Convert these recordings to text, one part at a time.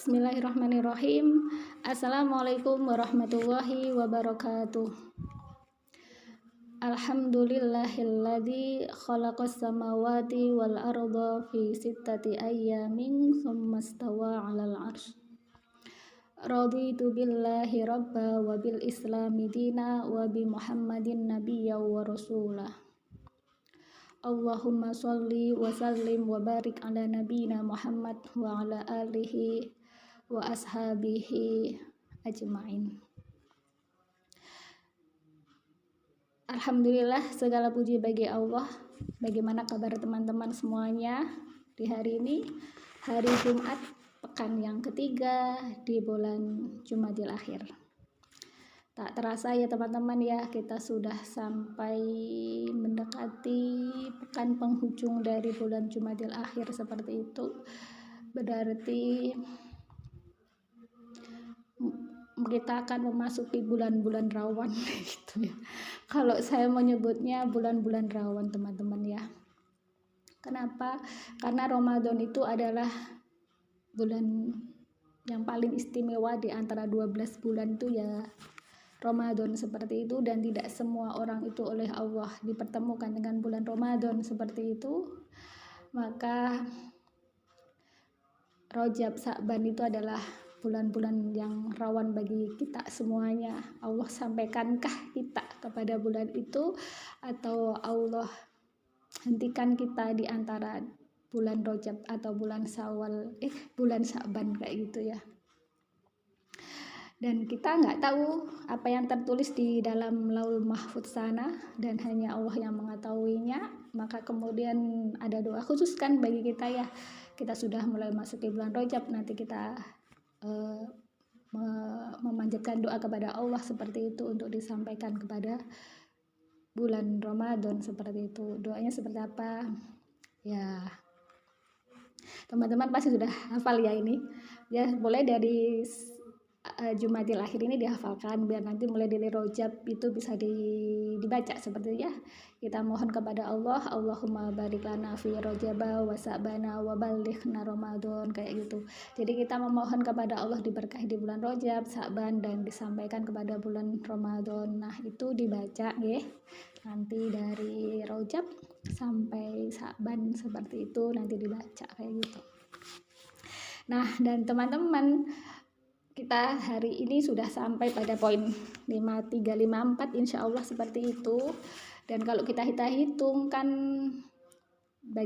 Bismillahirrahmanirrahim. Assalamualaikum warahmatullahi wabarakatuh. Alhamdulillahilladzi khalaqas samawati wal arda fi sittati ayyamin tsumma stawa 'alal 'arsy. Raditu billahi rabba wa bil islami dina wa bi Muhammadin nabiyya wa rasulah. Allahumma sholli wa sallim wa barik ala nabiyyina Muhammad wa ala alihi wa ashabihi ajma'in. Alhamdulillah, segala puji bagi Allah. Bagaimana kabar teman-teman semuanya di hari ini, hari Jumat, pekan yang ketiga di bulan Jumadil Akhir. Tak terasa ya teman-teman ya, kita sudah sampai mendekati pekan penghujung dari bulan Jumadil Akhir seperti itu. Berarti kita akan memasuki bulan-bulan rawan gitu ya. Kalau saya menyebutnya bulan-bulan rawan teman-teman ya. Kenapa? Karena Ramadan itu adalah bulan yang paling istimewa di antara 12 bulan itu ya Ramadan seperti itu, dan tidak semua orang itu oleh Allah dipertemukan dengan bulan Ramadan seperti itu. Maka Rajab, Sa'ban itu adalah bulan-bulan yang rawan bagi kita semuanya. Allah sampaikankah kita kepada bulan itu, atau Allah hentikan kita di antara bulan Rajab atau bulan bulan Sa'ban kayak gitu ya. Dan kita nggak tahu apa yang tertulis di dalam Laul Mahfuz sana, dan hanya Allah yang mengetahuinya. Maka kemudian ada doa khusus kan bagi kita ya. Kita sudah mulai masuki bulan Rajab, nanti kita memanjatkan doa kepada Allah seperti itu untuk disampaikan kepada bulan Ramadan seperti itu. Doanya seperti apa? Ya, teman-teman pasti sudah hafal ya ini. Ya, boleh dari Jumadil Akhir ini dihafalkan biar nanti mulai dari Rajab itu bisa dibaca seperti itu ya. Kita mohon kepada Allah, Allahumma barik lana fi Rajaba wa Sa'bana wa ballighna Ramadan kayak gitu. Jadi kita memohon kepada Allah diberkahi di bulan Rajab, Sa'ban, dan disampaikan kepada bulan Ramadan. Nah, itu dibaca ya. Nanti dari Rajab sampai Sa'ban seperti itu nanti dibaca kayak gitu. Nah, dan teman-teman, kita hari ini sudah sampai pada poin 5354 insya Allah seperti itu. Dan kalau kita hitung kan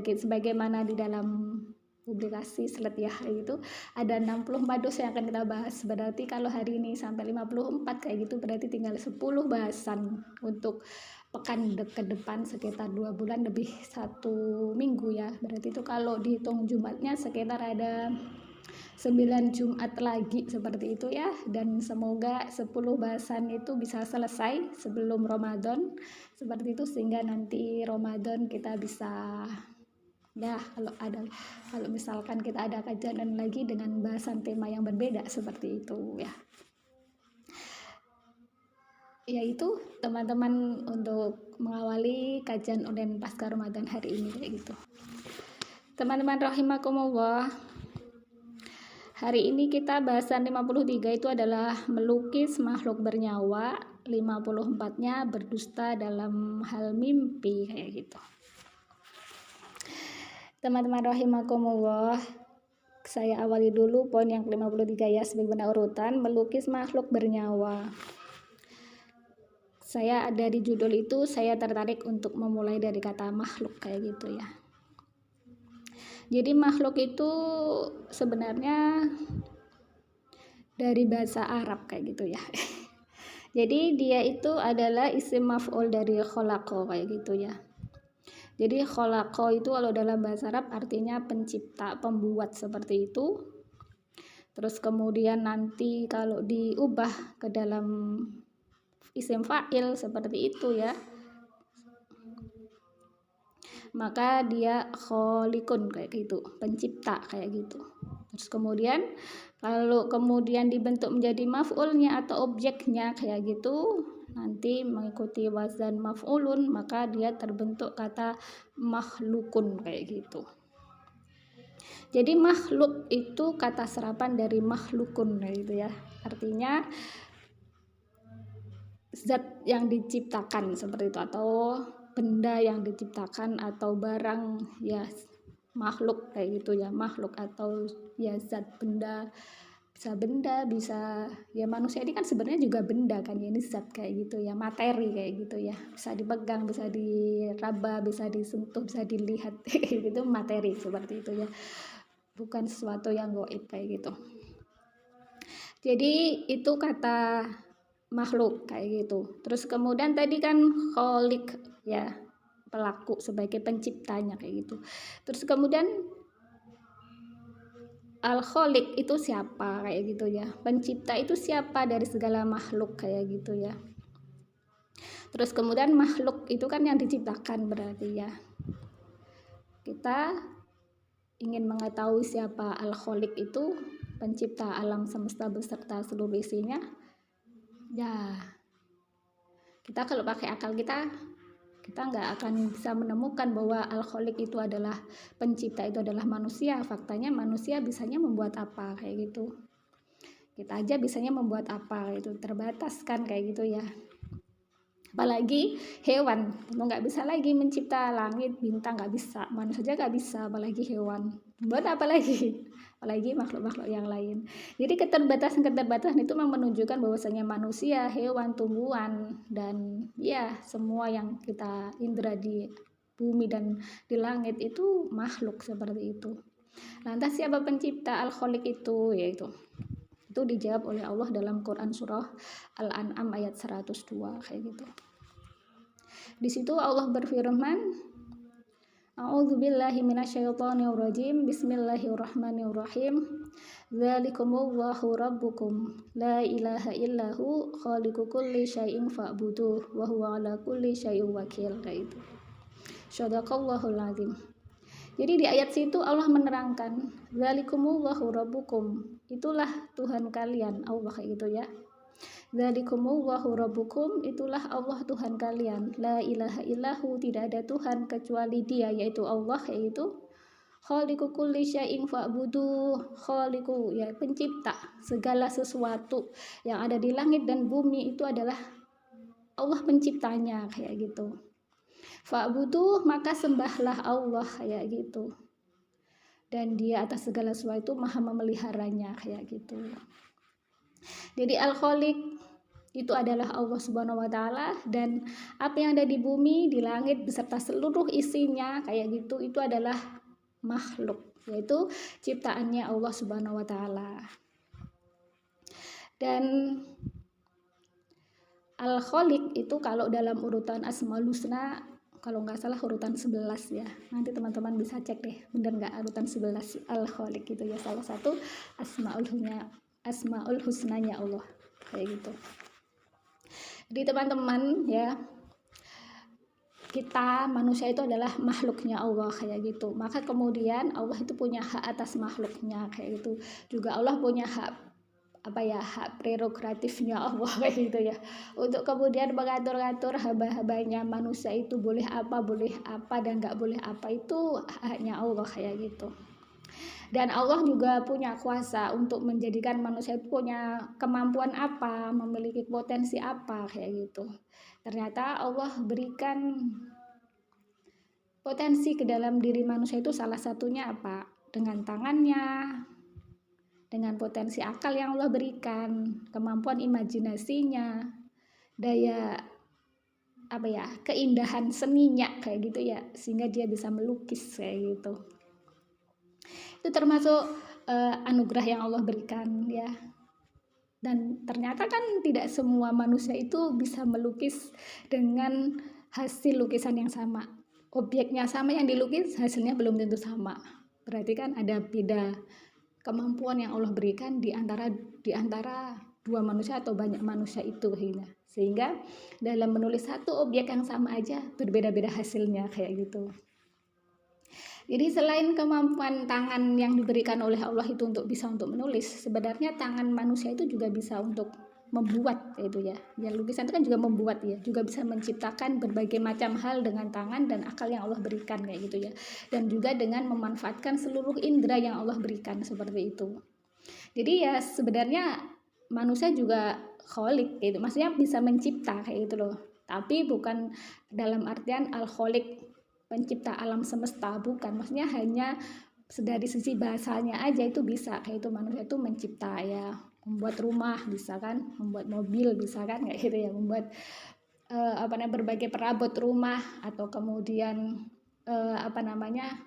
sebagaimana di dalam publikasi slide ya itu ada 64 dosa yang akan kita bahas. Berarti kalau hari ini sampai 54 kayak gitu, berarti tinggal 10 bahasan untuk pekan ke depan, sekitar 2 bulan lebih 1 minggu ya. Berarti itu kalau dihitung Jumatnya sekitar ada 9 Jumat lagi seperti itu ya. Dan semoga 10 bahasan itu bisa selesai sebelum Ramadan seperti itu, sehingga nanti Ramadan kita bisa ya, kalau misalkan kita ada kajian lagi dengan bahasan tema yang berbeda seperti itu ya. Yaitu teman-teman untuk mengawali kajian online pasca Ramadan hari ini kayak gitu. Teman-teman rahimakumullah, hari ini kita bahasan 53 itu adalah melukis makhluk bernyawa, 54-nya berdusta dalam hal mimpi kayak gitu. Teman-teman rahimakumullah, saya awali dulu poin yang ke-53 ya, sebagaimana urutan melukis makhluk bernyawa. Saya ada di judul itu, saya tertarik untuk memulai dari kata makhluk kayak gitu ya. Jadi makhluk itu sebenarnya dari bahasa Arab kayak gitu ya. Jadi dia itu adalah isim maf'ul dari khalaqa kayak gitu ya. Jadi khalaqa itu kalau dalam bahasa Arab artinya pencipta, pembuat seperti itu. Terus kemudian nanti kalau diubah ke dalam isim fa'il seperti itu ya, maka dia kholikun kayak gitu, pencipta kayak gitu. Terus kemudian kalau kemudian dibentuk menjadi maf'ulnya atau objeknya kayak gitu, nanti mengikuti wazan maf'ulun, maka dia terbentuk kata makhlukun kayak gitu. Jadi makhluk itu kata serapan dari makhlukun gitu ya. Artinya zat yang diciptakan seperti itu, atau benda yang diciptakan, atau barang ya, makhluk kayak gitu ya, makhluk atau ya zat, benda bisa ya, manusia ini kan sebenarnya juga benda kan ya, ini zat kayak gitu ya, materi kayak gitu ya, bisa dipegang, bisa diraba, bisa disentuh, bisa dilihat kayak gitu, materi seperti itu ya, bukan sesuatu yang gaib kayak gitu. Jadi itu kata makhluk kayak gitu. Terus kemudian tadi kan kholik ya, pelaku sebagai penciptanya kayak gitu. Terus kemudian al-kholik itu siapa kayak gitu ya, pencipta itu siapa dari segala makhluk kayak gitu ya. Terus kemudian makhluk itu kan yang diciptakan, berarti ya kita ingin mengetahui siapa al-kholik itu, pencipta alam semesta beserta seluruh isinya ya. Kita kalau pakai akal kita nggak akan bisa menemukan bahwa al-kholik itu adalah pencipta, itu adalah manusia. Faktanya manusia bisanya membuat apa kayak gitu, kita aja bisanya membuat apa, itu terbatas kan kayak gitu ya. Apalagi hewan itu nggak bisa lagi mencipta langit, bintang, nggak bisa. Manusia aja nggak bisa, apalagi hewan. Buat apa lagi? Apalagi makhluk-makhluk yang lain. Jadi keterbatasan itu memang menunjukkan bahwasanya manusia, hewan, tumbuhan, dan ya semua yang kita indera di bumi dan di langit itu makhluk seperti itu. Lantas siapa pencipta al-kholik itu? Yaitu itu dijawab oleh Allah dalam Quran surah Al-An'am ayat 102 kayak gitu. Di situ Allah berfirman, A'udzubillahi minasyaitonirrajim. Bismillahirrahmanirrahim. Dzalikumullahu rabbukum la ilaha illahu khaliqu kulli syai'in fa'buduh wa huwa ala kulli syai'in wakil. Kayak itu. Shadaqallahul azim. Jadi di ayat situ Allah menerangkan, dzalikumullahu rabbukum, itulah Tuhan kalian, Allah kayak gitu ya. Dzalikumullahu rabbukum, itulah Allah Tuhan kalian. La ilaha illahu, tidak ada Tuhan kecuali Dia, yaitu Allah, yaitu khaliqu kulli syai'in fa'budu. Khaliqu ya, pencipta segala sesuatu yang ada di langit dan bumi itu adalah Allah penciptanya kayak gitu. Fa'budu, maka sembahlah Allah kayak gitu. Dan Dia atas segala sesuatu maha memeliharanya kayak gitu. Jadi al-kholik itu adalah Allah Subhanahu wa taala, dan apa yang ada di bumi, di langit beserta seluruh isinya kayak gitu, itu adalah makhluk, yaitu ciptaannya Allah Subhanahu wa taala. Dan al-kholik itu kalau dalam urutan Asmaul Husna, kalau nggak salah urutan 11 ya, nanti teman-teman bisa cek deh bener nggak urutan 11 al-kholik gitu ya, salah satu Asmaul Husnanya Allah kayak gitu. Jadi teman-teman ya, kita manusia itu adalah makhluknya Allah kayak gitu, maka kemudian Allah itu punya hak atas makhluknya kayak gitu. Juga Allah punya hak hak prerogatifnya Allah kayak gitu ya, untuk kemudian mengatur-ngatur hamba-hambanya manusia itu boleh apa dan nggak boleh apa, itu haknya Allah kayak gitu. Dan Allah juga punya kuasa untuk menjadikan manusia itu punya kemampuan apa, memiliki potensi apa kayak gitu. Ternyata Allah berikan potensi ke dalam diri manusia itu, salah satunya apa? Dengan tangannya, dengan potensi akal yang Allah berikan, kemampuan imajinasinya, daya keindahan seninya kayak gitu ya, sehingga dia bisa melukis kayak gitu. Itu termasuk anugerah yang Allah berikan ya. Dan ternyata kan tidak semua manusia itu bisa melukis dengan hasil lukisan yang sama. Objeknya sama, yang dilukis hasilnya belum tentu sama. Berarti kan ada beda kemampuan yang Allah berikan di antara dua manusia atau banyak manusia itu, sehingga dalam menulis satu objek yang sama aja berbeda-beda hasilnya kayak gitu. Jadi selain kemampuan tangan yang diberikan oleh Allah itu untuk menulis, sebenarnya tangan manusia itu juga bisa untuk membuat, itu ya. Ya lukisan itu kan juga membuat ya, juga bisa menciptakan berbagai macam hal dengan tangan dan akal yang Allah berikan kayak gitu ya. Dan juga dengan memanfaatkan seluruh indera yang Allah berikan seperti itu. Jadi ya sebenarnya manusia juga kholik gitu, maksudnya bisa mencipta kayak gitu loh. Tapi bukan dalam artian al-kholik pencipta alam semesta, bukan. Maksudnya hanya dari sisi bahasanya aja itu bisa kayak itu, manusia itu mencipta ya, membuat rumah bisa kan, membuat mobil bisa kan kayak gitu ya, membuat berbagai perabot rumah, atau kemudian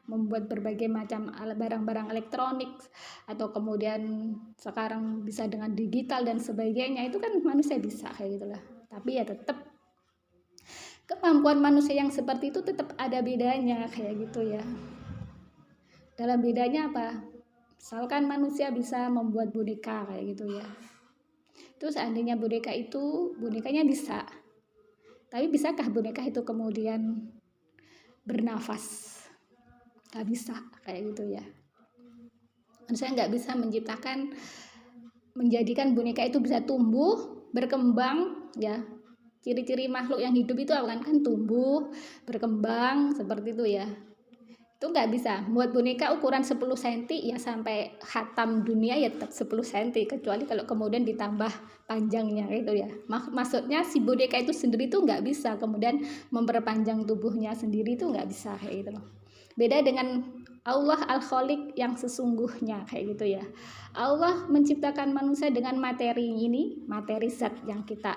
membuat berbagai macam barang-barang elektronik, atau kemudian sekarang bisa dengan digital dan sebagainya, itu kan manusia bisa kayak gitulah. Tapi ya tetap kemampuan manusia yang seperti itu tetap ada bedanya kayak gitu ya. Dalam bedanya apa? Misalkan manusia bisa membuat boneka kayak gitu ya. Terus seandainya bonekanya bisa, tapi bisakah boneka itu kemudian bernafas? Gak bisa kayak gitu ya. Manusia nggak bisa menjadikan boneka itu bisa tumbuh, berkembang ya. Ciri-ciri makhluk yang hidup itu akan kan tumbuh, berkembang seperti itu ya. Itu nggak bisa. Buat boneka ukuran 10 cm ya sampai khatam dunia ya tetap 10 cm, kecuali kalau kemudian ditambah panjangnya gitu ya. Maksudnya si boneka itu sendiri tuh nggak bisa kemudian memperpanjang tubuhnya sendiri, itu nggak bisa kayak gitu loh. Beda dengan Allah al-Khaliq yang sesungguhnya kayak gitu ya. Allah menciptakan manusia dengan materi ini, materi zat yang kita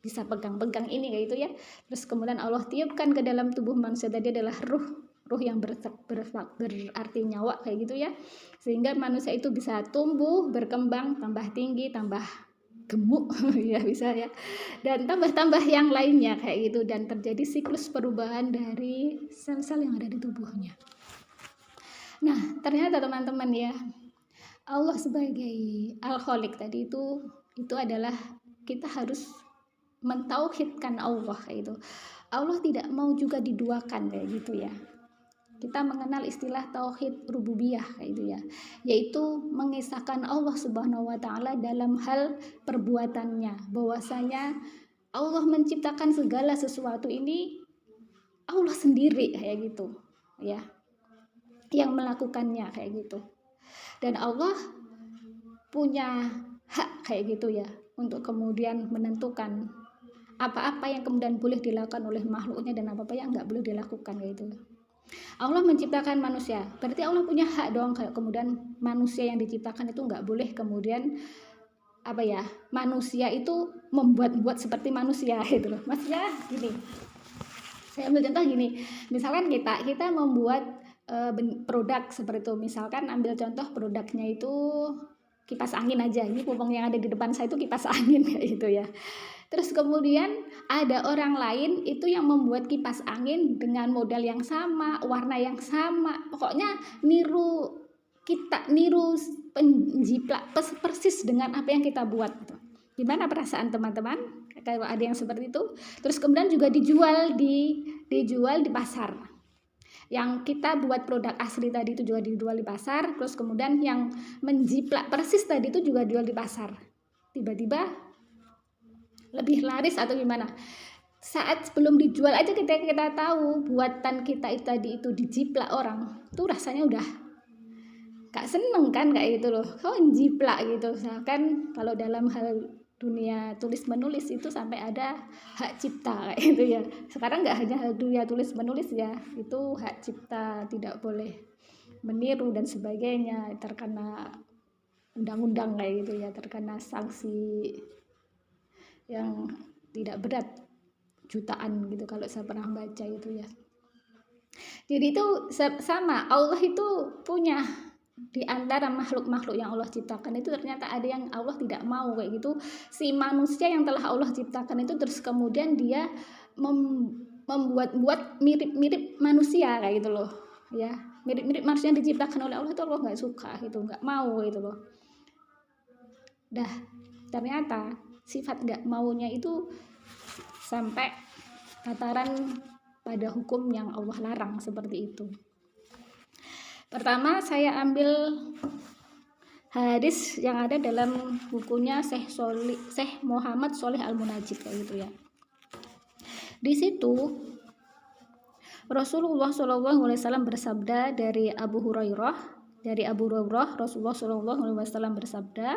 bisa pegang-pegang ini kayak gitu ya. Terus kemudian Allah tiupkan ke dalam tubuh manusia tadi adalah ruh yang berarti nyawa kayak gitu ya, sehingga manusia itu bisa tumbuh, berkembang, tambah tinggi, tambah gemuk ya bisa ya, dan tambah yang lainnya kayak gitu, dan terjadi siklus perubahan dari sel-sel yang ada di tubuhnya. Nah ternyata teman-teman ya, Allah sebagai al-Khaliq tadi itu adalah kita harus mentauhidkan Allah kayak gitu. Allah tidak mau juga diduakan kayak gitu ya. Kita mengenal istilah tauhid rububiyah kayak gitu ya, yaitu mengisahkan Allah Subhanahu wa taala dalam hal perbuatannya, bahwasanya Allah menciptakan segala sesuatu ini Allah sendiri kayak gitu ya, yang melakukannya kayak gitu. Dan Allah punya hak kayak gitu ya, untuk kemudian menentukan apa-apa yang kemudian boleh dilakukan oleh makhluknya dan apa-apa yang nggak boleh dilakukan kayak gitu. Allah menciptakan manusia, berarti Allah punya hak dong kayak kemudian manusia yang diciptakan itu nggak boleh kemudian manusia itu membuat seperti manusia gitu loh. Maksudnya gini, saya ambil contoh gini, misalkan kita membuat produk seperti itu, misalkan ambil contoh produknya itu kipas angin aja, ini mumpung yang ada di depan saya itu kipas angin kayak gitu ya. Terus kemudian ada orang lain itu yang membuat kipas angin dengan model yang sama, warna yang sama, pokoknya niru penjiplak persis dengan apa yang kita buat. Gimana perasaan teman-teman kalau ada yang seperti itu? Terus kemudian juga dijual di pasar. Yang kita buat produk asli tadi itu juga dijual di pasar, terus kemudian yang menjiplak persis tadi itu juga dijual di pasar. Tiba-tiba lebih laris atau gimana? Saat sebelum dijual aja kita tahu buatan kita itu tadi itu dijiplak orang, tuh rasanya udah gak seneng kan kayak gitu loh. Kau jiplak gitu. Misalkan kalau dalam hal dunia tulis menulis itu sampai ada hak cipta kayak gitu ya. Sekarang nggak hanya hal dunia tulis menulis ya, itu hak cipta, tidak boleh meniru dan sebagainya, terkena undang-undang kayak gitu ya, terkena sanksi yang tidak berat, jutaan gitu kalau saya pernah baca itu ya. Jadi itu sama, Allah itu punya di antara makhluk-makhluk yang Allah ciptakan itu ternyata ada yang Allah tidak mau kayak gitu. Si manusia yang telah Allah ciptakan itu terus kemudian dia membuat mirip-mirip manusia kayak gitu loh ya, mirip-mirip manusia yang diciptakan oleh Allah, itu Allah nggak suka gitu, nggak mau gitu loh. Dah ternyata sifat nggak maunya itu sampai tataran pada hukum yang Allah larang seperti itu. Pertama saya ambil hadis yang ada dalam bukunya Syekh Muhammad Sholih Al-Munajjid kayak gitu ya. Di situ Rasulullah SAW bersabda dari Abu Hurairah Rasulullah SAW bersabda,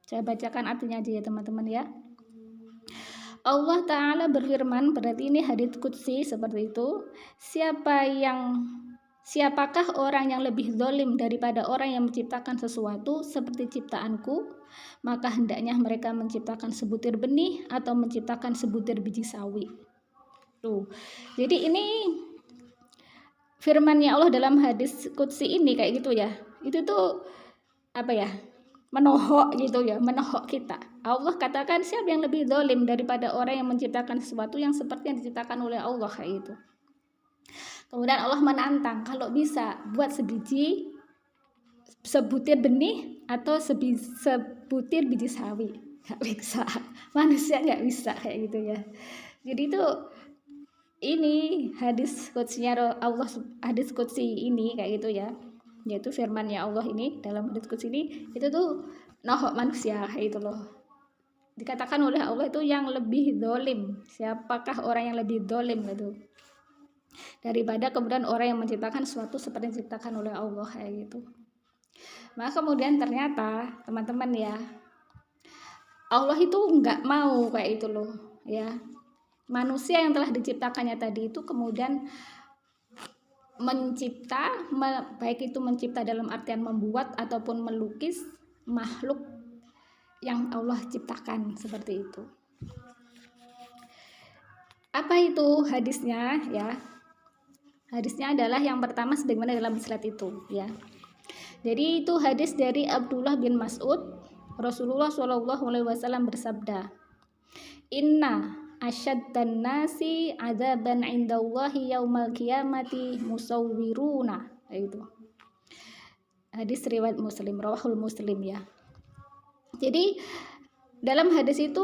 saya bacakan artinya aja ya teman-teman ya. Allah Ta'ala berfirman, berarti ini hadits qudsi seperti itu, siapakah orang yang lebih zalim daripada orang yang menciptakan sesuatu seperti ciptaanku, maka hendaknya mereka menciptakan sebutir benih atau menciptakan sebutir biji sawi. Tuh. Jadi ini firman-Nya Allah dalam hadis qudsi ini kayak gitu ya. Itu tuh apa ya? Menohok gitu ya, menohok kita. Allah katakan siapa yang lebih zalim daripada orang yang menciptakan sesuatu yang seperti yang diciptakan oleh Allah kayak gitu. Kemudian Allah menantang, kalau bisa buat sebutir benih atau sebutir biji sawi. Gak bisa, manusia gak bisa kayak gitu ya. Jadi itu ini hadis qudsinya Allah, hadis qudsi ini kayak gitu ya, yaitu firman-Nya Allah ini dalam hadis qudsi ini, itu tuh nohok manusia kayak gitu loh. Dikatakan oleh Allah itu yang lebih zalim, siapakah orang yang lebih zalim gitu daripada kemudian orang yang menciptakan sesuatu seperti yang diciptakan oleh Allah kayak gitu. Maka kemudian ternyata teman-teman ya, Allah itu nggak mau kayak itu loh ya. Manusia yang telah diciptakannya tadi itu kemudian mencipta, baik itu mencipta dalam artian membuat ataupun melukis makhluk yang Allah ciptakan seperti itu. Apa itu hadisnya ya? Hadisnya adalah yang pertama sebagaimana dalam slide itu ya. Jadi itu hadis dari Abdullah bin Mas'ud, Rasulullah SAW bersabda, Inna asyaddan nasi adzaban indallahi yaumal qiyamati musawwiruna. Itu hadis riwayat Muslim, rawahul Muslim ya. Jadi dalam hadis itu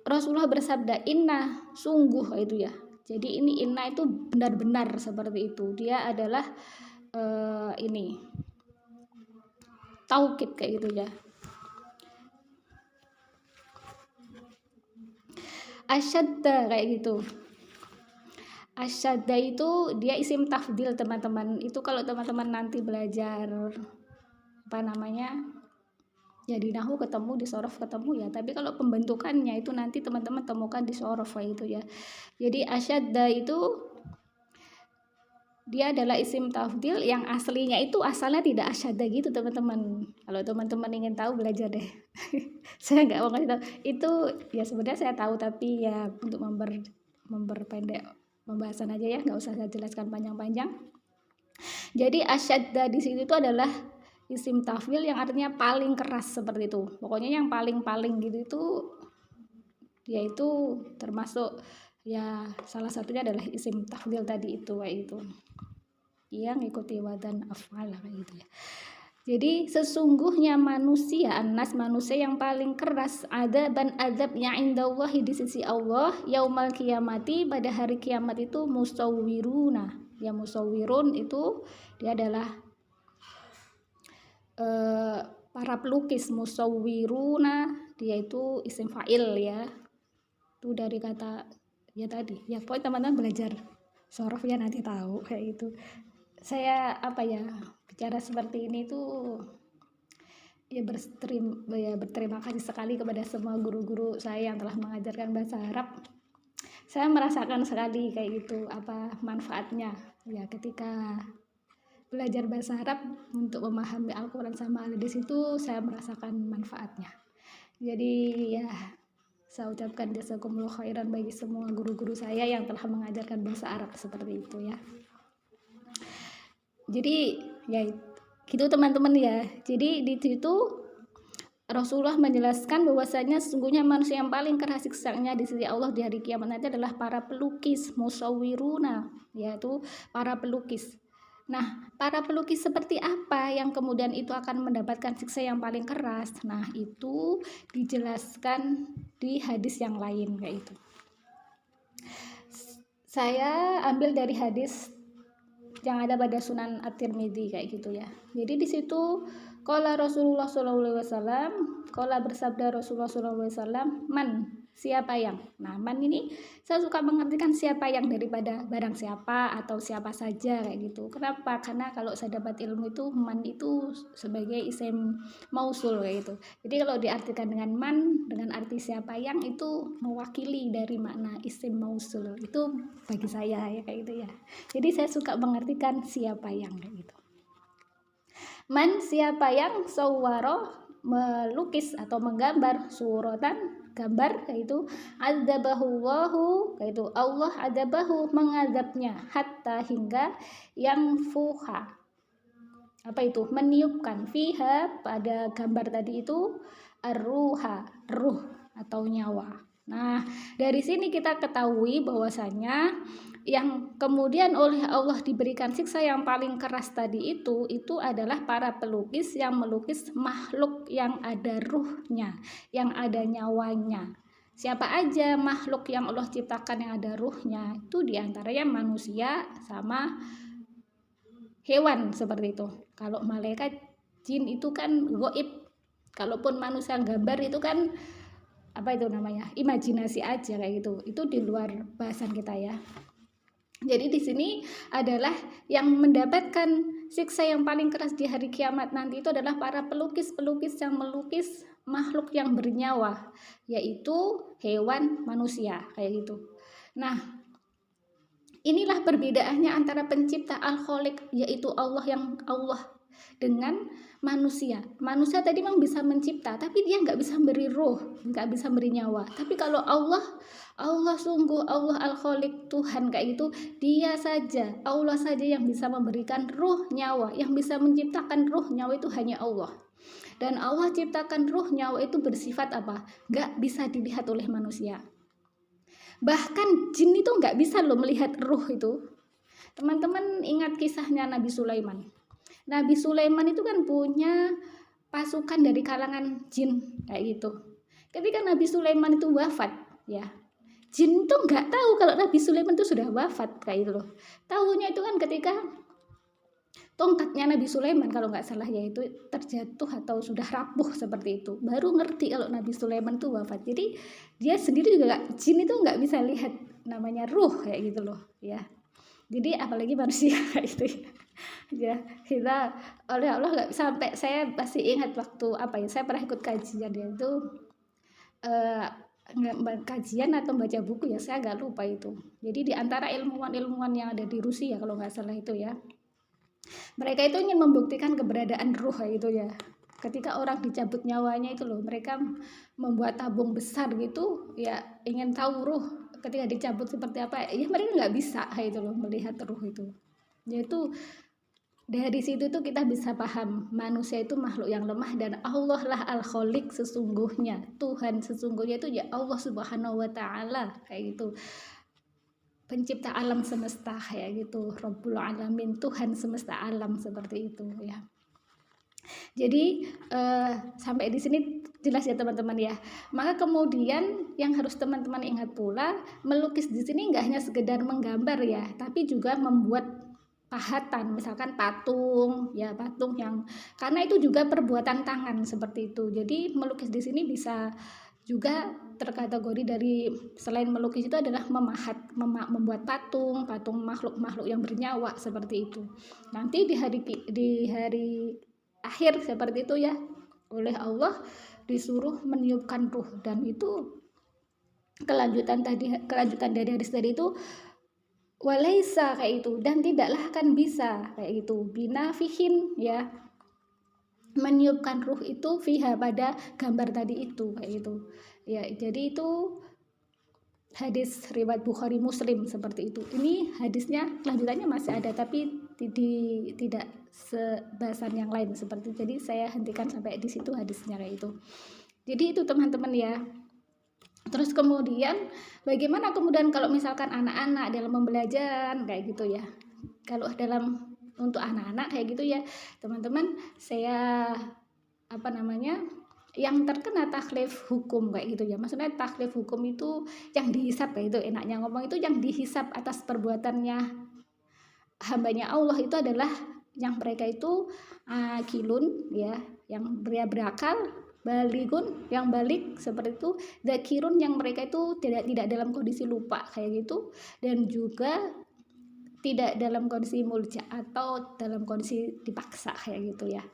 Rasulullah bersabda, inna, sungguh itu ya. Jadi ini inna itu benar-benar seperti itu. Dia adalah ini taukid kayak gitu ya. Asyadda kayak gitu. Asyadda itu dia isim tafdil teman-teman. Itu kalau teman-teman nanti belajar ya di nahwu ketemu, di shorof ketemu ya. Tapi kalau pembentukannya itu nanti teman-teman temukan di shorof itu ya. Jadi asyadda itu dia adalah isim tafdil yang aslinya itu asalnya tidak asyadda gitu teman-teman. Kalau teman-teman ingin tahu belajar deh. Saya nggak mau kasih tahu. Itu ya sebenarnya saya tahu, tapi ya untuk memperpendek pembahasan aja ya, nggak usah saya jelaskan panjang-panjang. Jadi asyadda di sini itu adalah isim tafdil yang artinya paling keras seperti itu. Pokoknya yang paling gitu itu yaitu termasuk ya salah satunya adalah isim tafdil tadi itu kayak itu. Yang ikuti wadan af'al kayak gitu ya. Jadi sesungguhnya manusia yang paling keras azabnya indallahi di sisi Allah yaumal qiyamati, pada hari kiamat itu musawwiruna. Ya musawwirun itu dia adalah para pelukis, musawwiruna dia itu isim fa'il ya. Itu dari kata ya tadi. Ya pokoknya teman-teman belajar shorof ya nanti tahu kayak gitu. Saya bicara seperti ini tuh ya berterima kasih sekali kepada semua guru-guru saya yang telah mengajarkan bahasa Arab. Saya merasakan sekali kayak gitu manfaatnya ya ketika belajar bahasa Arab untuk memahami Al-Quran sama hadis itu, saya merasakan manfaatnya. Jadi ya saya ucapkan jazakumullah khairan bagi semua guru-guru saya yang telah mengajarkan bahasa Arab seperti itu ya. Jadi ya gitu teman-teman ya. Jadi di situ Rasulullah menjelaskan bahwasanya sesungguhnya manusia yang paling keras siksanya di sisi Allah di hari kiamat nanti adalah para pelukis, musawwiruna, yaitu para pelukis. Nah, para pelukis seperti apa yang kemudian itu akan mendapatkan siksa yang paling keras? Nah, itu dijelaskan di hadis yang lain kayak itu. Saya ambil dari hadis yang ada pada Sunan At-Tirmidzi kayak gitu ya. Jadi di situ Qala Rasulullah sallallahu alaihi wasallam, qala bersabda Rasulullah sallallahu alaihi wasallam, man, siapa yang. Nah, man ini saya suka mengartikan siapa yang daripada barang siapa atau siapa saja kayak gitu. Kenapa? Karena kalau saya dapat ilmu itu man itu sebagai isim mausul kayak gitu. Jadi kalau diartikan dengan man dengan arti siapa yang itu mewakili dari makna isim mausul. Itu bagi saya ya kayak gitu ya. Jadi saya suka mengartikan siapa yang kayak gitu. Man, siapa yang sawwaro melukis atau menggambar suratan gambar, yaitu adzabahu Allahu, yaitu Allah adzabahu mengazabnya, hatta hingga yang fuha, apa itu, meniupkan, fiha pada gambar tadi itu arruha, ruh atau nyawa. Nah, dari sini kita ketahui bahwasanya yang kemudian oleh Allah diberikan siksa yang paling keras tadi itu adalah para pelukis yang melukis makhluk yang ada ruhnya, yang ada nyawanya. Siapa aja makhluk yang Allah ciptakan yang ada ruhnya, itu diantaranya manusia sama hewan seperti itu. Kalau malaikat, jin itu kan gaib. Kalaupun manusia gambar itu kan apa itu namanya, imajinasi aja kayak gitu. Itu di luar bahasan kita ya. Jadi di sini adalah yang mendapatkan siksa yang paling keras di hari kiamat nanti itu adalah para pelukis-pelukis yang melukis makhluk yang bernyawa, yaitu hewan, manusia kayak gitu. Nah, inilah perbedaannya antara pencipta Al-Khaliq, yaitu Allah dengan manusia. Manusia tadi memang bisa mencipta, tapi dia nggak bisa beri roh, nggak bisa beri nyawa. Tapi kalau Allah sungguh Allah Al-Khaliq, Tuhan kayak gitu, dia saja, Allah saja yang bisa memberikan roh nyawa, yang bisa menciptakan roh nyawa itu hanya Allah. Dan Allah ciptakan roh nyawa itu bersifat apa? Nggak bisa dilihat oleh manusia. Bahkan jin itu nggak bisa loh melihat roh itu. Teman-teman ingat kisahnya Nabi Sulaiman. Nabi Sulaiman itu kan punya pasukan dari kalangan jin kayak gitu. Ketika Nabi Sulaiman itu wafat, ya, jin itu nggak tahu kalau Nabi Sulaiman itu sudah wafat kayak gitu loh. Tahunya itu kan ketika tongkatnya Nabi Sulaiman kalau nggak salah ya itu terjatuh atau sudah rapuh seperti itu, baru ngerti kalau Nabi Sulaiman itu wafat. Jadi dia sendiri juga jin itu nggak bisa lihat namanya ruh kayak gitu loh ya. Jadi apalagi manusia kayak gitu ya. Kita oleh Allah nggak sampai, saya masih ingat waktu saya pernah ikut kajian ya itu kajian atau baca buku ya, saya agak lupa itu. Jadi di antara ilmuwan yang ada di Rusia kalau nggak salah itu ya, mereka itu ingin membuktikan keberadaan ruh itu ya. Ketika orang dicabut nyawanya itu loh, mereka membuat tabung besar gitu ya, ingin tahu ruh ketika dicabut seperti apa ya, mereka nggak bisa itu loh melihat ruh itu. Yaitu dari situ tuh kita bisa paham manusia itu makhluk yang lemah dan Allah lah Al-Khaliq sesungguhnya, Tuhan sesungguhnya itu ya Allah Subhanahu wa taala kayak gitu. Pencipta alam semesta kayak gitu, Rabbul Alamin, Tuhan semesta alam seperti itu ya. Jadi sampai di sini jelas ya teman-teman ya. Maka kemudian yang harus teman-teman ingat pula, melukis di sini nggak hanya sekedar menggambar ya, tapi juga membuat pahatan, misalkan patung ya, patung yang karena itu juga perbuatan tangan seperti itu. Jadi melukis di sini bisa juga terkategori dari selain melukis itu adalah membuat patung makhluk-makhluk yang bernyawa seperti itu. Nanti di hari akhir seperti itu ya, oleh Allah disuruh meniupkan ruh, dan itu kelanjutan dari hadis tadi itu walaisa kayak itu, dan tidaklah akan bisa kayak itu binafihin ya, meniupkan ruh itu fiha pada gambar tadi itu kayak itu ya. Jadi itu hadis riwayat Bukhari Muslim seperti itu. Ini hadisnya lanjutannya masih ada tapi tidak sebahasan yang lain seperti itu. Jadi saya hentikan sampai di situ hadisnya kayak itu. Jadi itu teman-teman ya. Terus kemudian bagaimana kemudian kalau misalkan anak-anak dalam pembelajaran kayak gitu ya. Kalau dalam untuk anak-anak kayak gitu ya teman-teman, saya yang terkena taklif hukum kayak gitu ya. Maksudnya taklif hukum itu yang dihisap kayak itu, enaknya ngomong itu yang dihisap atas perbuatannya hambanya Allah itu adalah yang mereka itu akilun ya, yang berakal, baligun yang balik seperti itu, zakirun yang mereka itu tidak dalam kondisi lupa kayak gitu, dan juga tidak dalam kondisi mulja atau dalam kondisi dipaksa kayak gitu ya,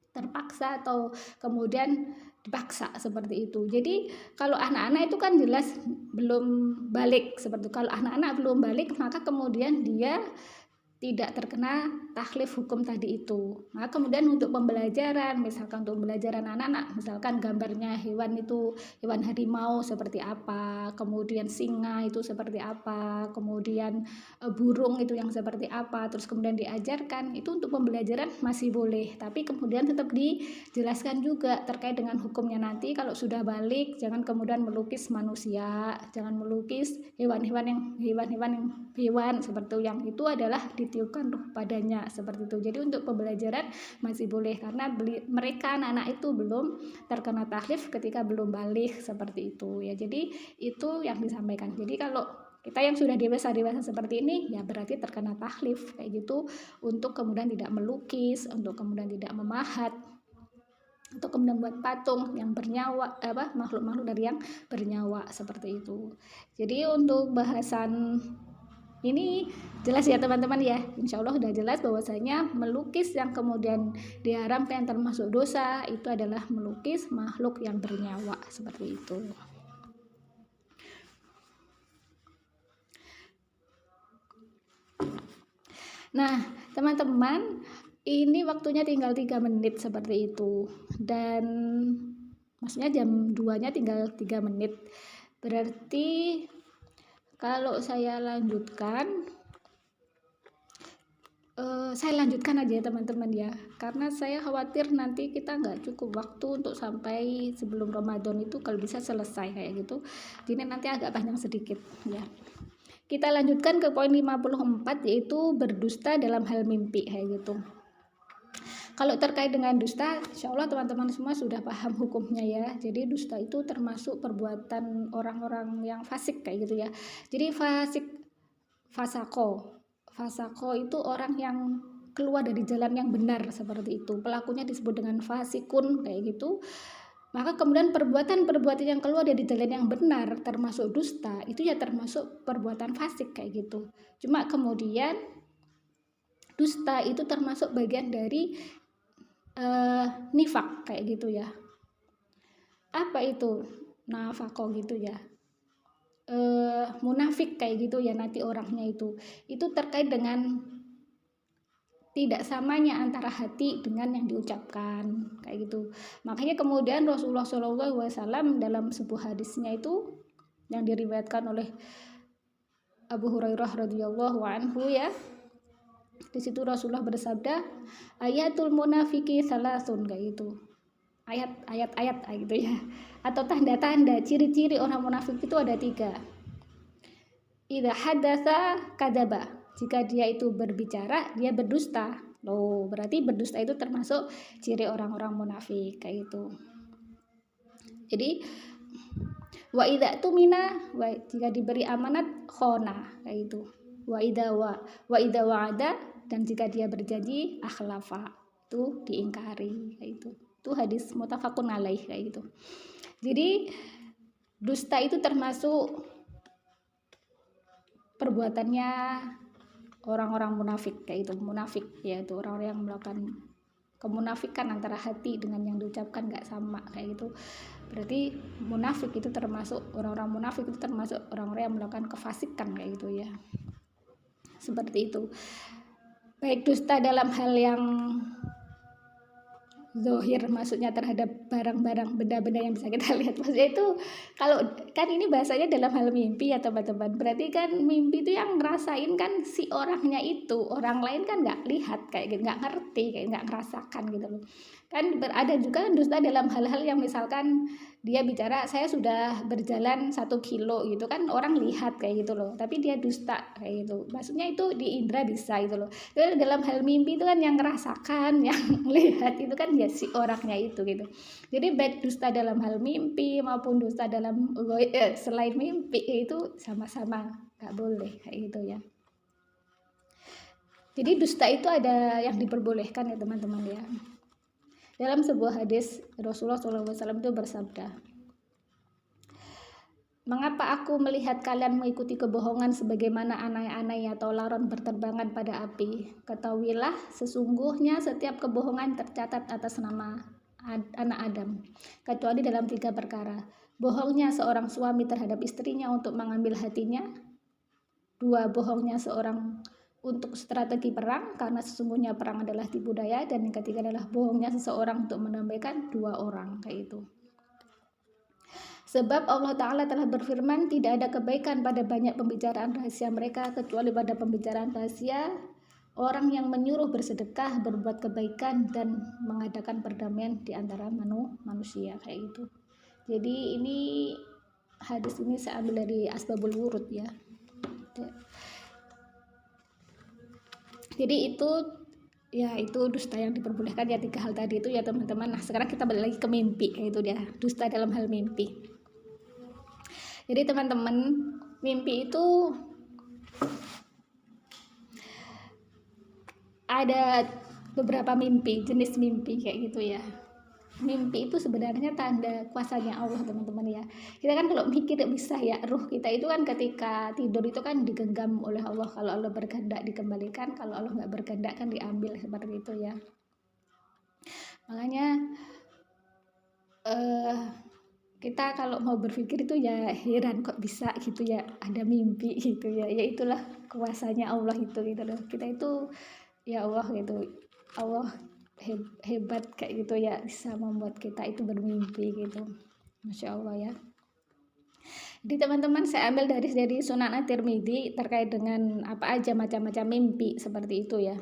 terpaksa atau kemudian dipaksa seperti itu. Jadi kalau anak-anak itu kan jelas belum balik seperti itu. Kalau anak-anak belum balik maka kemudian dia tidak terkena taklif hukum tadi itu. Maka kemudian untuk pembelajaran, misalkan untuk pembelajaran anak-anak, misalkan gambarnya hewan itu, hewan harimau seperti apa, kemudian singa itu seperti apa, kemudian burung itu yang seperti apa, terus kemudian diajarkan, itu untuk pembelajaran masih boleh. Tapi kemudian tetap dijelaskan juga terkait dengan hukumnya nanti kalau sudah balik, jangan kemudian melukis manusia, jangan melukis hewan seperti yang itu adalah ditiupkan ruh padanya seperti itu. Jadi untuk pembelajaran masih boleh karena mereka anak-anak itu belum terkena taklif ketika belum balik seperti itu ya. Jadi itu yang disampaikan. Jadi kalau kita yang sudah dewasa seperti ini ya berarti terkena taklif kayak gitu, untuk kemudian tidak melukis, untuk kemudian tidak memahat, untuk kemudian buat patung yang bernyawa, makhluk-makhluk dari yang bernyawa seperti itu. Jadi untuk bahasan ini jelas ya teman-teman ya, insya Allah sudah jelas bahwasanya melukis yang kemudian diharamkan yang termasuk dosa itu adalah melukis makhluk yang bernyawa seperti itu. Nah teman-teman, ini waktunya tinggal 3 menit seperti itu, dan maksudnya jam 2-nya tinggal 3 menit. Berarti kalau saya lanjutkan, saya lanjutkan aja ya teman-teman ya, karena saya khawatir nanti kita nggak cukup waktu untuk sampai sebelum Ramadan itu kalau bisa selesai kayak gitu. Jadi nanti agak panjang sedikit ya. Kita lanjutkan ke poin 54, yaitu berdusta dalam hal mimpi kayak gitu. Kalau terkait dengan dusta, insya Allah teman-teman semua sudah paham hukumnya ya. Jadi dusta itu termasuk perbuatan orang-orang yang fasik kayak gitu ya. Jadi fasako itu orang yang keluar dari jalan yang benar seperti itu. Pelakunya disebut dengan fasikun kayak gitu. Maka kemudian perbuatan-perbuatan yang keluar dari jalan yang benar termasuk dusta, itu ya termasuk perbuatan fasik kayak gitu. Cuma kemudian dusta itu termasuk bagian dari nifak kayak gitu ya. Apa itu nafako gitu ya, munafik kayak gitu ya nanti orangnya itu terkait dengan tidak samanya antara hati dengan yang diucapkan kayak gitu. Makanya kemudian Rasulullah SAW dalam sebuah hadisnya itu yang diriwayatkan oleh Abu Hurairah radhiyallahu anhu ya, di situ Rasulullah bersabda, ayatul munafiki salasun kayak gitu. Ayat gitu ya. Atau tanda-tanda ciri-ciri orang munafik itu ada 3. Idza hadatsa kadzaba. Jika dia itu berbicara, dia berdusta. Loh, berarti berdusta itu termasuk ciri orang-orang munafik kayak gitu. Jadi wa idza tumina, jika diberi amanat khona kayak gitu. Wa idza wa'ada, dan jika dia berjanji akhlafa, itu diingkari kayak gitu. Itu hadis muttafaqun alaih kayak gitu. Jadi dusta itu termasuk perbuatannya orang-orang munafik kayak itu. Munafik yaitu orang-orang yang melakukan kemunafikan antara hati dengan yang diucapkan gak sama kayak gitu. Berarti munafik itu termasuk orang-orang munafik itu termasuk orang-orang yang melakukan kefasikan kayak gitu ya. Seperti itu. Baik dusta dalam hal yang zohir, maksudnya terhadap barang-barang, benda-benda yang bisa kita lihat. Maksudnya itu kalau kan ini bahasanya dalam hal mimpi ya teman-teman. Berarti kan mimpi itu yang ngerasain kan si orangnya itu, orang lain kan nggak lihat kayak gitu, nggak ngerti, kayak nggak ngerasakan gitu loh. Kan berada juga dusta dalam hal-hal yang misalkan dia bicara saya sudah berjalan 1 kilo gitu kan, orang lihat kayak gitu loh, tapi dia dusta kayak gitu. Maksudnya itu di indera bisa gitu loh. Tapi dalam hal mimpi itu kan yang ngerasakan, yang lihat itu kan ya si orangnya itu gitu. Jadi baik dusta dalam hal mimpi maupun dusta dalam selain mimpi itu sama-sama nggak boleh kayak gitu ya. Jadi dusta itu ada yang diperbolehkan ya teman-teman ya. Dalam sebuah hadis Rasulullah SAW itu bersabda, "Mengapa aku melihat kalian mengikuti kebohongan sebagaimana anai-anai atau laron berterbangan pada api? Ketahuilah, sesungguhnya setiap kebohongan tercatat atas nama anak Adam, kecuali dalam 3 perkara. Bohongnya seorang suami terhadap istrinya untuk mengambil hatinya. 2, bohongnya seorang untuk strategi perang, karena sesungguhnya perang adalah tipu daya. Dan yang ketiga adalah bohongnya seseorang untuk menambahkan 2 orang, kayak itu. Sebab Allah Ta'ala telah berfirman, tidak ada kebaikan pada banyak pembicaraan rahasia mereka, kecuali pada pembicaraan rahasia orang yang menyuruh bersedekah, berbuat kebaikan, dan mengadakan perdamaian di antara manusia, kayak gitu. Jadi ini hadis ini saya ambil dari Asbabul Wurud ya. Jadi itu ya, itu dusta yang diperbolehkan ya, 3 hal tadi itu ya teman-teman. Nah sekarang kita balik lagi ke mimpi, kayak itu dia, dusta dalam hal mimpi. Jadi teman-teman, mimpi itu ada beberapa mimpi, jenis mimpi kayak gitu ya. Mimpi itu sebenarnya tanda kuasanya Allah teman-teman ya. Kita kan kalau mikir bisa ya, ruh kita itu kan ketika tidur itu kan digenggam oleh Allah. Kalau Allah berkehendak dikembalikan, kalau Allah nggak berkehendak kan diambil, seperti itu ya. Makanya kita kalau mau berpikir itu ya heran kok bisa gitu ya, ada mimpi gitu ya. Ya itulah kuasanya Allah itu gitu loh. Kita itu ya Allah gitu, Allah hebat kayak gitu ya, bisa membuat kita itu bermimpi gitu. Masya Allah ya. Jadi teman-teman, saya ambil dari Sunan At-Tirmidzi terkait dengan apa aja macam-macam mimpi seperti itu ya.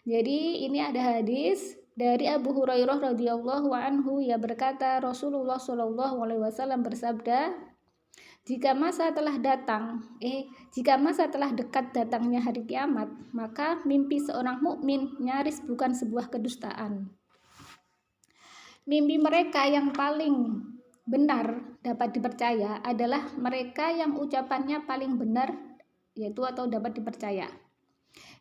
Jadi ini ada hadis dari Abu Hurairah radhiyallahu anhu, ia berkata, Rasulullah shallallahu alaihi wasallam bersabda, jika masa telah dekat datangnya hari kiamat, maka mimpi seorang mukmin nyaris bukan sebuah kedustaan. Mimpi mereka yang paling benar dapat dipercaya adalah mereka yang ucapannya paling benar, yaitu atau dapat dipercaya.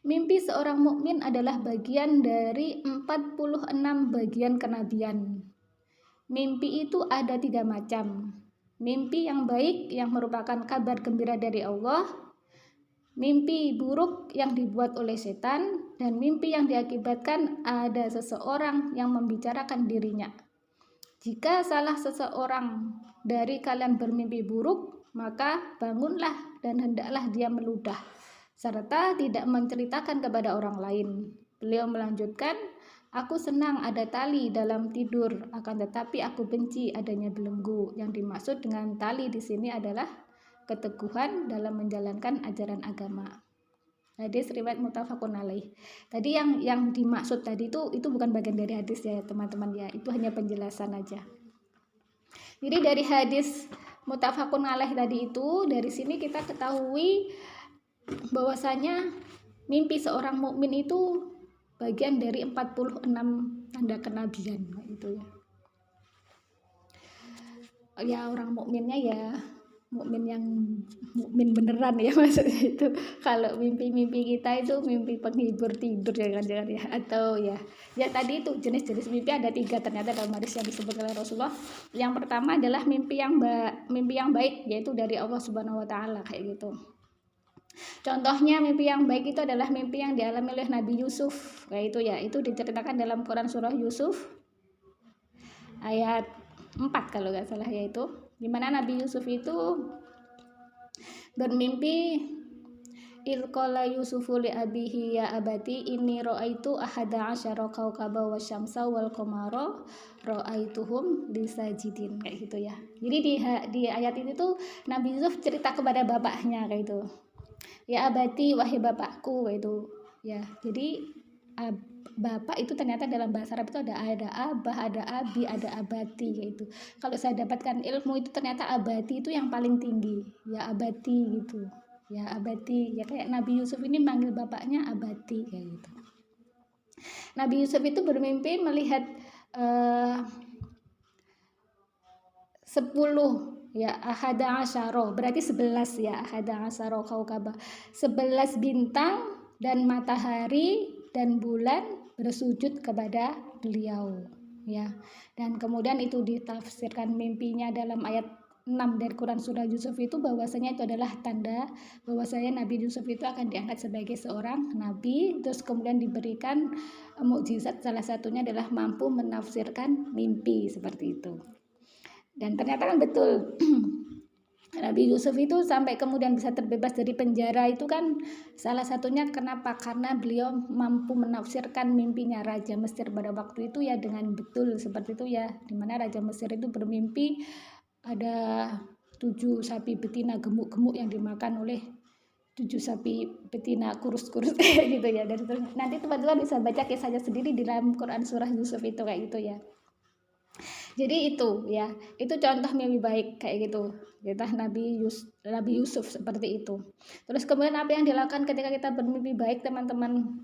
Mimpi seorang mukmin adalah bagian dari 46 bagian kenabian. Mimpi itu ada 3 macam. Mimpi yang baik yang merupakan kabar gembira dari Allah, mimpi buruk yang dibuat oleh setan, dan mimpi yang diakibatkan ada seseorang yang membicarakan dirinya. Jika salah seseorang dari kalian bermimpi buruk, maka bangunlah dan hendaklah dia meludah, serta tidak menceritakan kepada orang lain. Beliau melanjutkan, aku senang ada tali dalam tidur, akan tetapi aku benci adanya belenggu. Yang dimaksud dengan tali di sini adalah keteguhan dalam menjalankan ajaran agama. Hadis riwayat muttafaqun alaih. Tadi yang dimaksud tadi itu bukan bagian dari hadis ya teman-teman ya, itu hanya penjelasan aja. Jadi dari hadis muttafaqun alaih tadi itu, dari sini kita ketahui bahwasanya mimpi seorang mukmin itu bagian dari 46 tanda kenabian itu ya. Ya orang mukminnya ya mukmin yang mukmin beneran ya, maksudnya itu. Kalau mimpi-mimpi kita itu mimpi penghibur tidur jangan-jangan ya, atau ya tadi itu jenis-jenis mimpi ada 3 ternyata dalam hadis yang disebut oleh Rasulullah. Yang pertama adalah mimpi yang baik, yaitu dari Allah Subhanahu wa taala kayak gitu. Contohnya mimpi yang baik itu adalah mimpi yang dialami oleh Nabi Yusuf, kayak itu ya. Itu diceritakan dalam Quran surah Yusuf ayat 4 kalau nggak salah, yaitu dimana Nabi Yusuf itu bermimpi, ilqala Yusufu li abihi ya abati inni ra'aitu ahada asyara kaukaba wasyamsa wal qamara ra'aituhum lisajidin, kayak gitu ya. Jadi di ayat ini tuh Nabi Yusuf cerita kepada bapaknya kayak itu, ya abati wahai bapakku, itu ya. Jadi bapak itu ternyata dalam bahasa Arab itu ada abah, ada abi, ada abati gitu. Kalau saya dapatkan ilmu itu ternyata abati itu yang paling tinggi, ya abati gitu. Ya abati, ya kayak Nabi Yusuf ini manggil bapaknya abati kayak gitu. Nabi Yusuf itu bermimpi melihat 10 ya, ahada asyara berarti 11 ya, ahada asyara kaukaba, 11 bintang dan matahari dan bulan bersujud kepada beliau, ya. Dan kemudian itu ditafsirkan mimpinya dalam ayat 6 dari Quran surah Yusuf itu bahwasanya itu adalah tanda bahwasanya Nabi Yusuf itu akan diangkat sebagai seorang nabi, terus kemudian diberikan mukjizat, salah satunya adalah mampu menafsirkan mimpi seperti itu. Dan ternyata kan betul Nabi Yusuf itu sampai kemudian bisa terbebas dari penjara itu kan salah satunya kenapa? Karena beliau mampu menafsirkan mimpinya Raja Mesir pada waktu itu ya dengan betul seperti itu ya, dimana Raja Mesir itu bermimpi ada 7 sapi betina gemuk-gemuk yang dimakan oleh 7 sapi betina kurus-kurus gitu ya. Dan nanti teman-teman bisa baca kisahnya sendiri di dalam Quran surah Yusuf itu kayak gitu ya. Jadi itu ya, itu contoh mimpi baik kayak gitu. Kita Nabi Yusuf seperti itu. Terus kemudian apa yang dilakukan ketika kita bermimpi baik, teman-teman?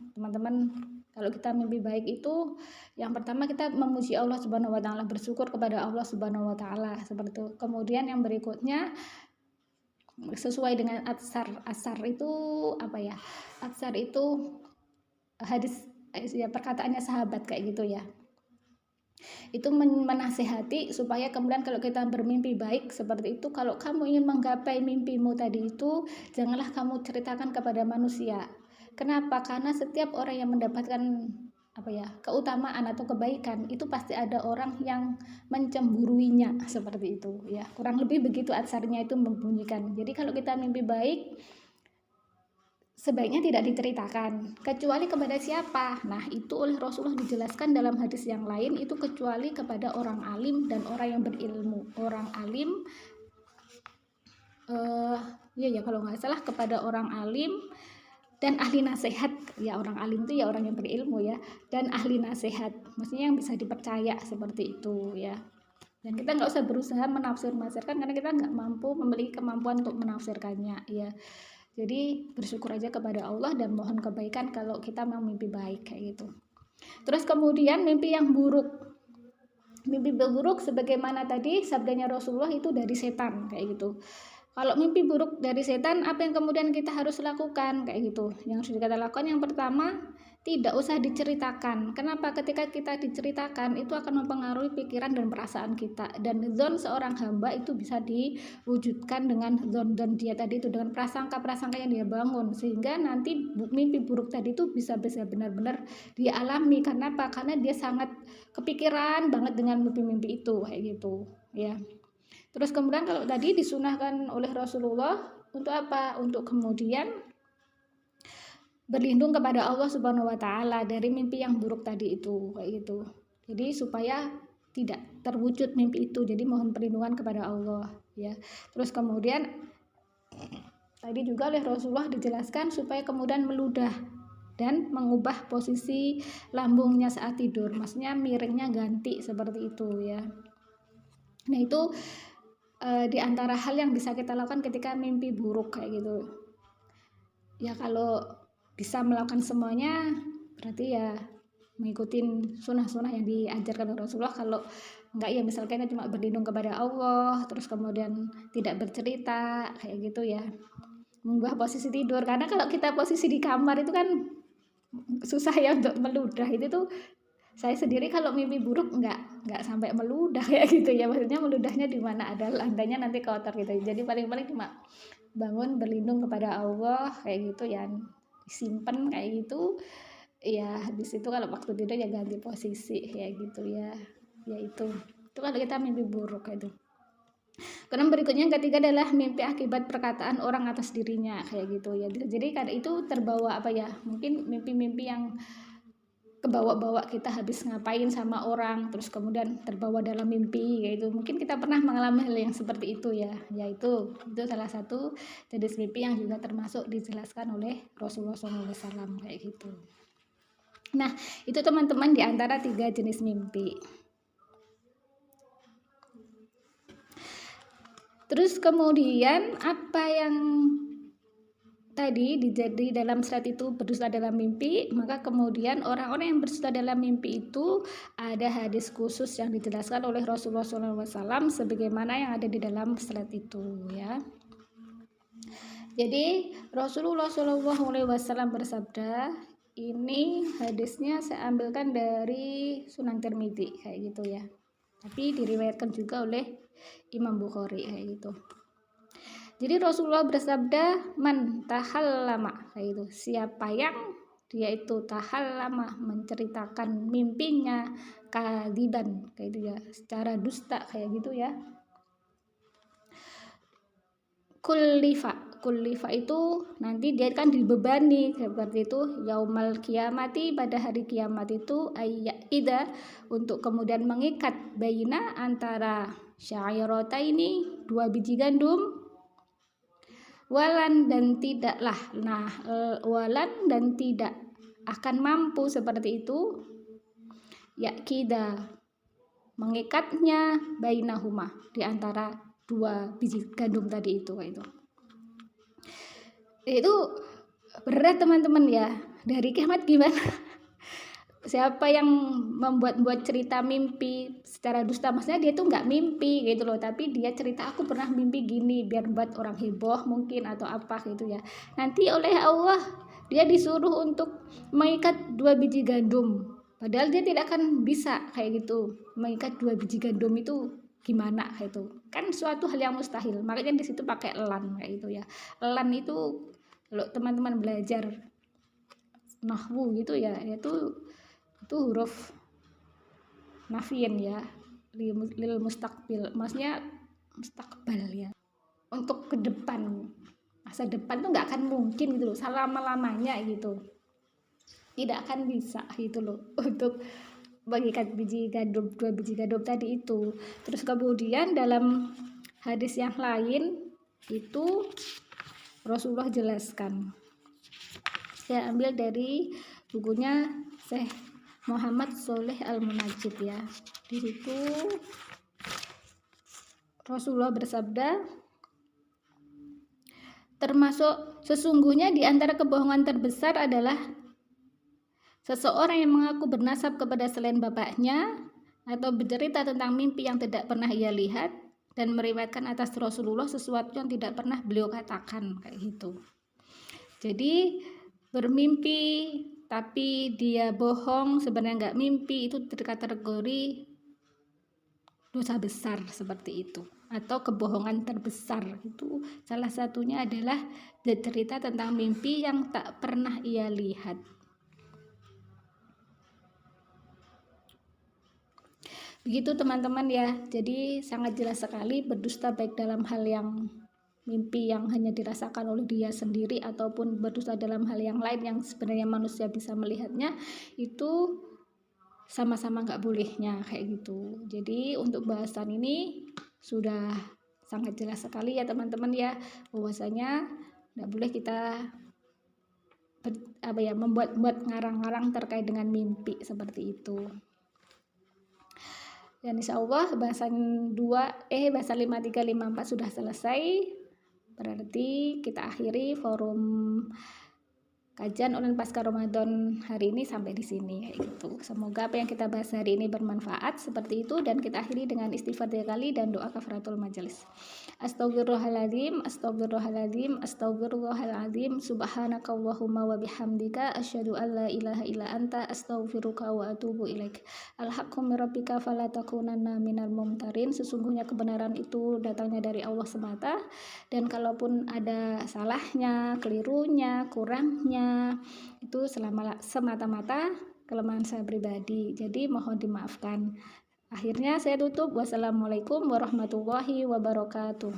Kalau kita mimpi baik itu yang pertama kita memuji Allah Subhanahu wa taala, bersyukur kepada Allah Subhanahu wa taala seperti itu. Kemudian yang berikutnya sesuai dengan asar itu apa ya? Asar itu hadis ya, perkataannya sahabat kayak gitu ya. Itu menasehati supaya kemudian kalau kita bermimpi baik seperti itu, kalau kamu ingin menggapai mimpimu tadi itu, janganlah kamu ceritakan kepada manusia. Kenapa? Karena setiap orang yang mendapatkan keutamaan atau kebaikan itu pasti ada orang yang mencemburuinya seperti itu ya. Kurang lebih begitu asarnya itu membunyikan. Jadi kalau kita mimpi baik sebaiknya tidak diceritakan kecuali kepada siapa. Nah, itu oleh Rasulullah dijelaskan dalam hadis yang lain itu kecuali kepada orang alim dan orang yang berilmu. Orang alim kalau nggak salah kepada orang alim dan ahli nasihat ya. Orang alim itu ya orang yang berilmu ya, dan ahli nasihat maksudnya yang bisa dipercaya seperti itu ya. Dan kita nggak usah berusaha menafsirkan karena kita nggak memiliki kemampuan untuk menafsirkannya ya. Jadi bersyukur aja kepada Allah dan mohon kebaikan kalau kita mau mimpi baik kayak gitu. Terus kemudian mimpi yang buruk. Mimpi buruk sebagaimana tadi sabdanya Rasulullah itu dari setan kayak gitu. Kalau mimpi buruk dari setan, apa yang kemudian kita harus lakukan kayak gitu? Yang harus kita lakukan yang pertama, tidak usah diceritakan. Kenapa? Ketika kita diceritakan itu akan mempengaruhi pikiran dan perasaan kita. Dan zon seorang hamba itu bisa diwujudkan dengan zon dia tadi itu, dengan prasangka-prasangka yang dia bangun, sehingga nanti mimpi buruk tadi itu bisa benar-benar dia alami. Kenapa? Karena dia sangat kepikiran banget dengan mimpi-mimpi itu kayak gitu ya. Terus kemudian kalau tadi disunahkan oleh Rasulullah untuk apa? Untuk kemudian berlindung kepada Allah Subhanahu wa taala dari mimpi yang buruk tadi itu kayak gitu. Jadi supaya tidak terwujud mimpi itu. Jadi mohon perlindungan kepada Allah ya. Terus kemudian tadi juga oleh Rasulullah dijelaskan supaya kemudian meludah dan mengubah posisi lambungnya saat tidur. Maksudnya miringnya ganti seperti itu ya. Nah, itu di antara hal yang bisa kita lakukan ketika mimpi buruk kayak gitu ya. Kalau bisa melakukan semuanya berarti ya mengikuti sunnah-sunnah yang diajarkan oleh Rasulullah. Kalau enggak ya misalkan cuma berlindung kepada Allah, terus kemudian tidak bercerita kayak gitu ya, mengubah posisi tidur. Karena kalau kita posisi di kamar itu kan susah ya untuk meludah. Itu tuh saya sendiri kalau mimpi buruk nggak sampai meludah kayak gitu ya. Maksudnya meludahnya di mana ada lantainya nanti kotor gitu. Jadi paling-paling cuma bangun berlindung kepada Allah kayak gitu ya, simpen kayak gitu ya. Habis itu kalau waktu tidur ya ganti posisi kayak gitu ya. Ya itu kalau kita mimpi buruk itu. Kemudian berikutnya yang ketiga adalah mimpi akibat perkataan orang atas dirinya kayak gitu ya. Jadi karena itu terbawa mungkin mimpi-mimpi yang kebawa-bawa kita habis ngapain sama orang, terus kemudian terbawa dalam mimpi yaitu mungkin kita pernah mengalami hal yang seperti itu ya. Yaitu itu salah satu jenis mimpi yang juga termasuk dijelaskan oleh Rasulullah SAW kayak gitu. Nah, itu teman-teman di antara 3 jenis mimpi. Terus kemudian apa yang tadi di dalam surat itu berdusta dalam mimpi, maka kemudian orang-orang yang berdusta dalam mimpi itu ada hadis khusus yang dijelaskan oleh Rasulullah SAW sebagaimana yang ada di dalam surat itu ya. Jadi Rasulullah SAW bersabda, ini hadisnya saya ambilkan dari Sunan Tirmidzi kayak gitu ya. Tapi diriwayatkan juga oleh Imam Bukhari kayak gitu. Jadi Rasulullah bersabda, man tahallama kayak gitu. Siapa yang dia itu tahallama menceritakan mimpinya kadiban kayak gitu ya, secara dusta kayak gitu ya. Kullifa itu nanti dia kan dibebani seperti itu, yaumal kiamati, pada hari kiamat itu, ida untuk kemudian mengikat baina antara syairota ini, dua biji gandum, walan dan tidaklah, nah walan dan tidak akan mampu seperti itu, yakida mengikatnya bainahuma di antara dua biji gandum tadi itu berat teman-teman ya. Dari kiamat gimana? Siapa yang membuat cerita mimpi secara dusta, maksudnya dia tuh nggak mimpi gitu loh, tapi dia cerita aku pernah mimpi gini biar buat orang heboh mungkin atau apa gitu ya. Nanti oleh Allah dia disuruh untuk mengikat dua biji gandum, padahal dia tidak akan bisa kayak gitu. Mengikat dua biji gandum itu gimana kayak itu kan suatu hal yang mustahil, makanya di situ pakai elan kayak gitu ya. Elan itu kalau teman-teman belajar nahwu gitu ya, itu huruf nafiin ya, lil mustaqbil, maksudnya mustakbal ya, untuk ke depan, masa depan tuh nggak akan mungkin gitu loh, selama-lamanya gitu tidak akan bisa gitu loh untuk bagikan dua biji gandum tadi itu. Terus kemudian dalam hadis yang lain itu Rasulullah jelaskan, saya ambil dari bukunya Syekh Muhammad Sholeh Al-Munajjid ya. Di situ Rasulullah bersabda, termasuk sesungguhnya di antara kebohongan terbesar adalah seseorang yang mengaku bernasab kepada selain bapaknya atau bercerita tentang mimpi yang tidak pernah ia lihat dan meriwayatkan atas Rasulullah sesuatu yang tidak pernah beliau katakan kayak gitu. Jadi bermimpi tapi dia bohong, sebenarnya nggak mimpi, itu kategori dosa besar seperti itu, atau kebohongan terbesar. Itu salah satunya adalah cerita tentang mimpi yang tak pernah ia lihat. Begitu teman-teman ya. Jadi sangat jelas sekali berdusta baik dalam hal yang mimpi yang hanya dirasakan oleh dia sendiri ataupun berdusta dalam hal yang lain yang sebenarnya manusia bisa melihatnya, itu sama-sama nggak bolehnya kayak gitu. Jadi untuk bahasan ini sudah sangat jelas sekali ya teman-teman ya, bahwasanya nggak boleh kita membuat ngarang-ngarang terkait dengan mimpi seperti itu. Dan insya Allah bahasan 5354 sudah selesai. Berarti kita akhiri forum kajian online pasca Ramadan hari ini sampai di sini kayak gitu. Semoga apa yang kita bahas hari ini bermanfaat seperti itu, dan kita akhiri dengan istighfar 3 kali dan doa kafaratul majelis. Astagfirullahaladzim, astagfirullahaladzim, astagfirullahaladzim, subhanakallahumma wa bihamdika, asyhadu an la ilaha illa anta, astaghfiruka wa atubu ilaik. Al-haqqu min rabbika fala takunanna minal mumtarin. Sesungguhnya kebenaran itu datangnya dari Allah semata, dan kalaupun ada salahnya, kelirunya, kurangnya, itu semata-mata kelemahan saya pribadi, jadi mohon dimaafkan. Akhirnya saya tutup. Wassalamualaikum warahmatullahi wabarakatuh.